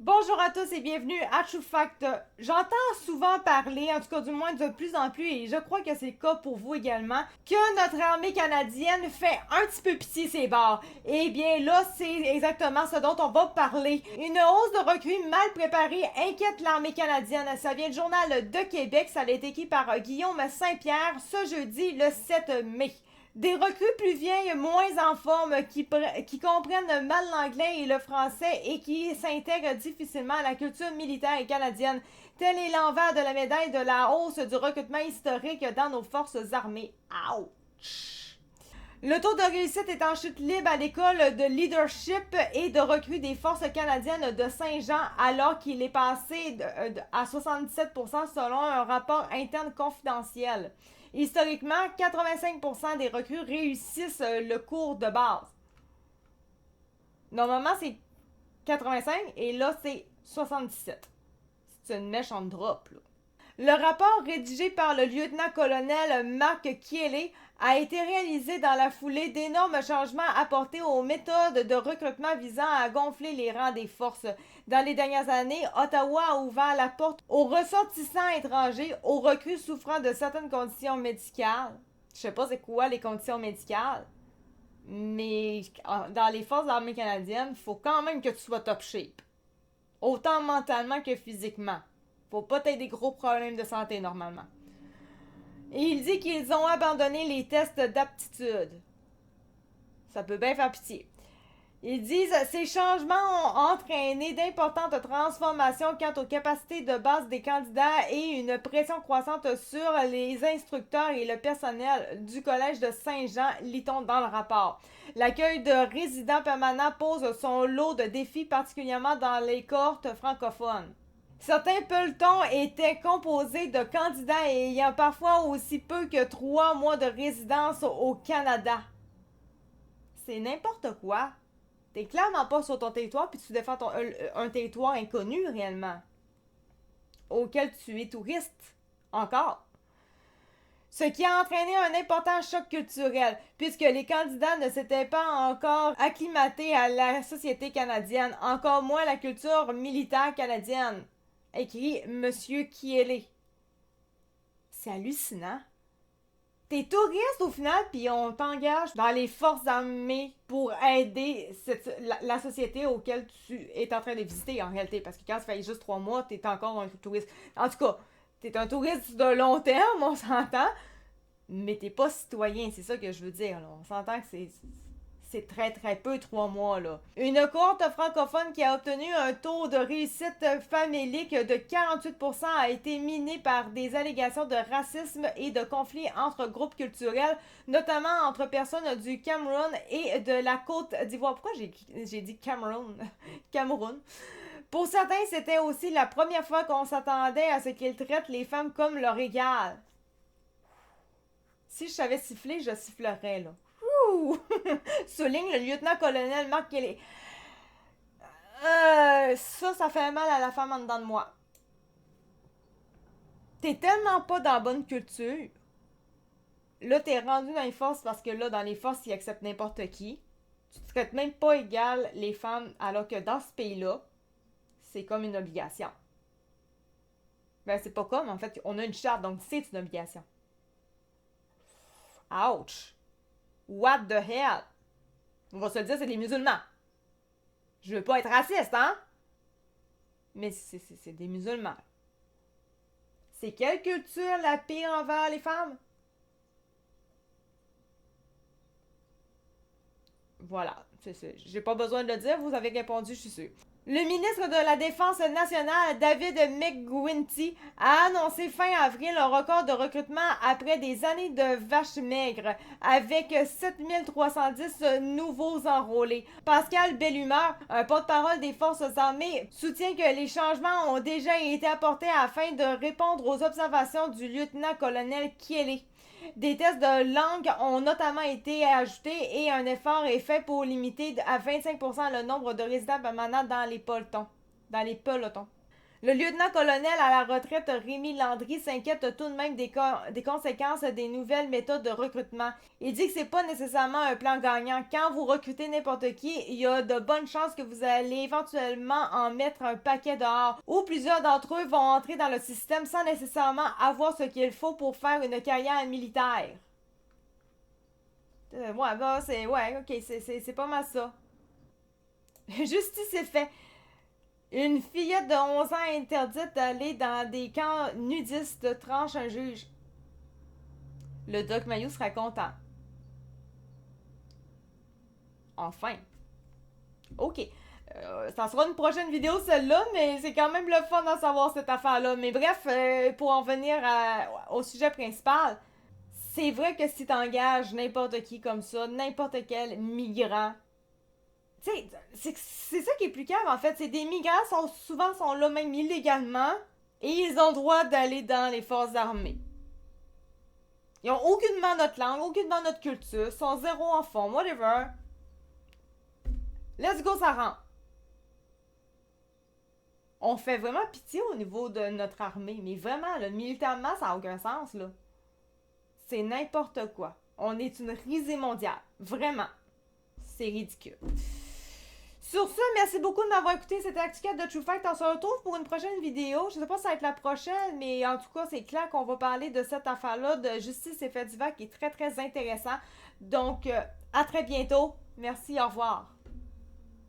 Bonjour à tous et bienvenue à True Fact. J'entends souvent parler, en tout cas du moins de plus en plus, et je crois que c'est le cas pour vous également, que notre armée canadienne fait un petit peu pitié ses bords. Eh bien là, c'est exactement ce dont on va parler. Une hausse de recrues mal préparée inquiète l'armée canadienne. Ça vient du Journal de Québec, ça a été écrit par Guillaume Saint-Pierre ce jeudi le 7 mai. Des recrues plus vieilles, moins en forme, qui comprennent mal l'anglais et le français et qui s'intègrent difficilement à la culture militaire canadienne. Tel est l'envers de la médaille de la hausse du recrutement historique dans nos forces armées. Ouch! Le taux de réussite est en chute libre à l'école de leadership et de recrue des forces canadiennes de Saint-Jean, alors qu'il est passé à 77% selon un rapport interne confidentiel. Historiquement, 85% des recrues réussissent le cours de base. Normalement, c'est 85 et là, c'est 77. C'est une méchante drop, là. Le rapport rédigé par le lieutenant-colonel Marc Kielé a été réalisé dans la foulée d'énormes changements apportés aux méthodes de recrutement visant à gonfler les rangs des forces. Dans les dernières années, Ottawa a ouvert la porte aux ressortissants étrangers, aux recrues souffrant de certaines conditions médicales. Je sais pas c'est quoi les conditions médicales, mais dans les forces armées canadiennes, il faut quand même que tu sois top shape. Autant mentalement que physiquement. Faut pas t'aider des gros problèmes de santé normalement. Et il dit qu'ils ont abandonné les tests d'aptitude. Ça peut bien faire pitié. Ils disent ces changements ont entraîné d'importantes transformations quant aux capacités de base des candidats et une pression croissante sur les instructeurs et le personnel du collège de Saint-Jean, lit-on dans le rapport. L'accueil de résidents permanents pose son lot de défis, particulièrement dans les cohortes francophones. Certains pelotons étaient composés de candidats ayant parfois aussi peu que 3 mois de résidence au Canada. C'est n'importe quoi. T'es clairement pas sur ton territoire puis tu défends un territoire inconnu réellement, auquel tu es touriste. Encore. Ce qui a entraîné un important choc culturel, puisque les candidats ne s'étaient pas encore acclimatés à la société canadienne, encore moins la culture militaire canadienne. Écrit Monsieur Kielé. C'est hallucinant. T'es touriste au final, puis on t'engage dans les forces armées pour aider la société auquel tu es en train de visiter en réalité. Parce que quand ça fait juste 3 mois, t'es encore un touriste. En tout cas, t'es un touriste de long terme, on s'entend, mais t'es pas citoyen, c'est ça que je veux dire. Là. On s'entend que c'est très très peu 3 mois là. Une cohorte francophone qui a obtenu un taux de réussite famélique de 48% a été minée par des allégations de racisme et de conflits entre groupes culturels, notamment entre personnes du Cameroun et de la Côte d'Ivoire. Pourquoi j'ai dit Cameroun? Cameroun. Pour certains, c'était aussi la première fois qu'on s'attendait à ce qu'ils traitent les femmes comme leur égal. Si je savais siffler, je sifflerais là. Souligne le lieutenant-colonel Marc Kelly. Ça fait mal à la femme en dedans de moi. T'es tellement pas dans la bonne culture. Là, t'es rendu dans les forces parce que là, dans les forces, ils acceptent n'importe qui. Tu traites même pas égal les femmes, alors que dans ce pays-là, c'est comme une obligation. Ben, c'est pas comme, en fait, on a une charte, donc c'est une obligation. Ouch! What the hell? On va se le dire, c'est des musulmans. Je veux pas être raciste, hein? Mais c'est des musulmans. C'est quelle culture la pire envers les femmes? Voilà. J'ai pas besoin de le dire, vous avez répondu, je suis sûre. Le ministre de la Défense nationale, David McGuinty, a annoncé fin avril un record de recrutement après des années de vaches maigres, avec 7310 nouveaux enrôlés. Pascal Bellumeur, un porte-parole des forces armées, soutient que les changements ont déjà été apportés afin de répondre aux observations du lieutenant-colonel Kielé. Des tests de langue ont notamment été ajoutés et un effort est fait pour limiter à 25% le nombre de résidents permanents dans les pelotons. Le lieutenant-colonel à la retraite Rémi Landry s'inquiète tout de même des conséquences des nouvelles méthodes de recrutement. Il dit que c'est pas nécessairement un plan gagnant. Quand vous recrutez n'importe qui, il y a de bonnes chances que vous allez éventuellement en mettre un paquet dehors, ou plusieurs d'entre eux vont entrer dans le système sans nécessairement avoir ce qu'il faut pour faire une carrière militaire. Ouais, bah, c'est. Ouais, ok, c'est pas mal ça. Justice est fait. Une fillette de 11 ans interdite d'aller dans des camps nudistes tranche un juge. Le Doc Mayou sera content. Enfin. Ok. Ça sera une prochaine vidéo celle-là, mais c'est quand même le fun d'en savoir cette affaire-là. Mais bref, pour en venir au sujet principal, c'est vrai que si t'engages n'importe qui comme ça, n'importe quel migrant, tu sais, c'est ça qui est plus grave en fait. C'est des migrants souvent sont là même illégalement et ils ont le droit d'aller dans les forces armées. Ils ont aucunement notre langue, aucunement notre culture, sont zéro en fond, whatever. Let's go, ça rentre. On fait vraiment pitié au niveau de notre armée, mais vraiment, là, militairement, ça n'a aucun sens, là. C'est n'importe quoi. On est une risée mondiale. Vraiment. C'est ridicule. Sur ce, merci beaucoup de m'avoir écouté. C'était Actu4 de True Fact. On se retrouve pour une prochaine vidéo. Je sais pas si ça va être la prochaine, mais en tout cas, c'est clair qu'on va parler de cette affaire-là de justice et fait divers qui est très, très intéressant. Donc, à très bientôt. Merci, au revoir.